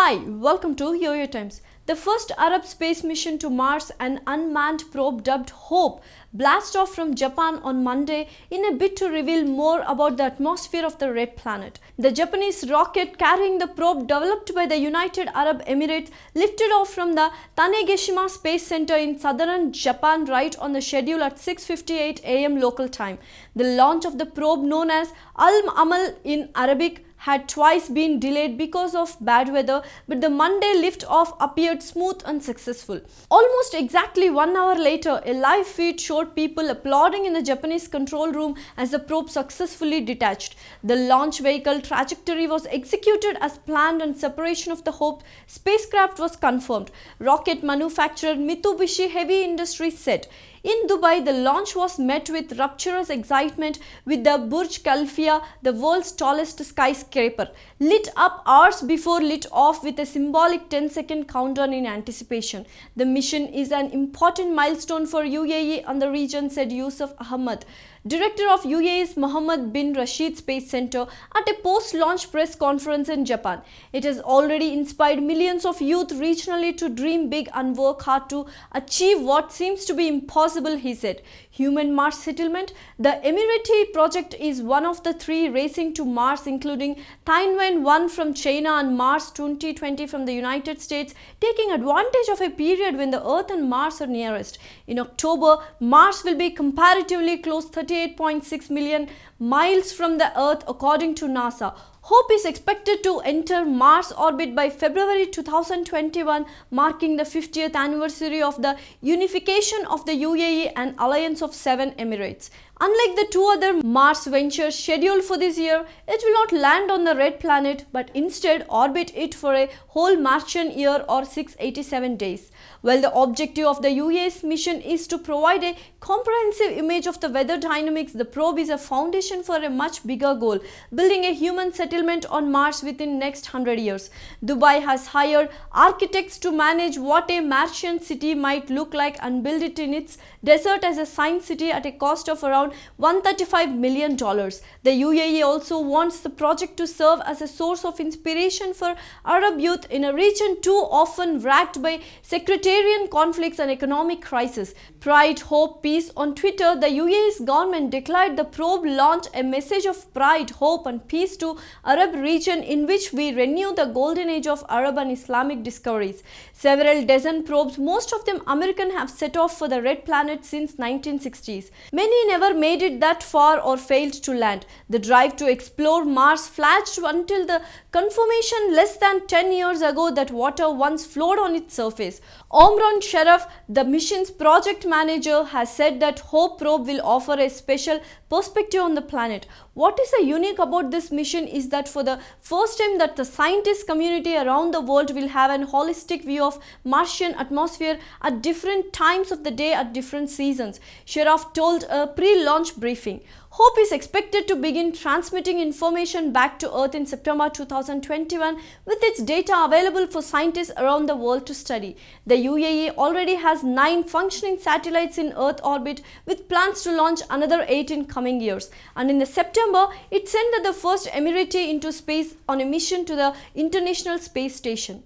Hi, welcome to YOYO Times. The first Arab space mission to Mars, an unmanned probe dubbed Hope, blasted off from Japan on Monday in a bid to reveal more about the atmosphere of the red planet. The Japanese rocket carrying the probe, developed by the United Arab Emirates, lifted off from the Tanegashima Space Center in southern Japan right on the schedule at 6:58 am local time. The launch of the probe, known as Al-Amal in Arabic, had twice been delayed because of bad weather, but the Monday lift-off appeared smooth and successful. Almost exactly 1 hour later, a live feed showed people applauding in the Japanese control room as the probe successfully detached. The launch vehicle trajectory was executed as planned and separation of the Hope spacecraft was confirmed, rocket manufacturer Mitsubishi Heavy Industries said. In Dubai, the launch was met with rapturous excitement, with the Burj Khalifa, the world's tallest skyscraper, lit up hours before lit off with a symbolic 10-second countdown in anticipation. The mission is an important milestone for UAE and the region, said Yusuf Ahmad, director of UAE's Mohammed bin Rashid Space Center, at a post-launch press conference in Japan. It has already inspired millions of youth regionally to dream big and work hard to achieve what seems to be impossible, he said. Human Mars settlement. The Emirati project is one of the three racing to Mars, including Tianwen 1 from China and Mars 2020 from the United States, taking advantage of a period when the Earth and Mars are nearest. In October, Mars will be comparatively close, 38.6 million miles from the Earth, according to NASA. Hope is expected to enter Mars orbit by February 2021, marking the 50th anniversary of the unification of the UAE and Alliance of Seven Emirates. Unlike the two other Mars ventures scheduled for this year, it will not land on the red planet but instead orbit it for a whole Martian year or 687 days. While the objective of the UAE's mission is to provide a comprehensive image of the weather dynamics, the probe is a foundation for a much bigger goal, building a human settlement on Mars within next 100 years. Dubai has hired architects to manage what a Martian city might look like and build it in its desert as a science city at a cost of around $135 million. The UAE also wants the project to serve as a source of inspiration for Arab youth in a region too often racked by sectarian conflicts and economic crisis. Pride, Hope, Peace. On Twitter, the UAE's government declared the probe launch a message of pride, hope and peace to Arab region in which we renew the golden age of Arab and Islamic discoveries. Several dozen probes, most of them American, have set off for the red planet since 1960s. Many never made it that far or failed to land. The drive to explore Mars flashed until the confirmation less than 10 years ago that water once flowed on its surface. Omran Sharaf, the mission's project manager, has said that Hope probe will offer a special perspective on the planet. What is unique about this mission is that for the first time that the scientist community around the world will have an holistic view of Martian atmosphere at different times of the day at different seasons, Sharaf told a pre-launch briefing. Hope is expected to begin transmitting information back to Earth in September 2021, with its data available for scientists around the world to study. The UAE already has 9 functioning satellites in Earth orbit, with plans to launch another 8 in coming years. And in September, it sent the first Emirati into space on a mission to the International Space Station.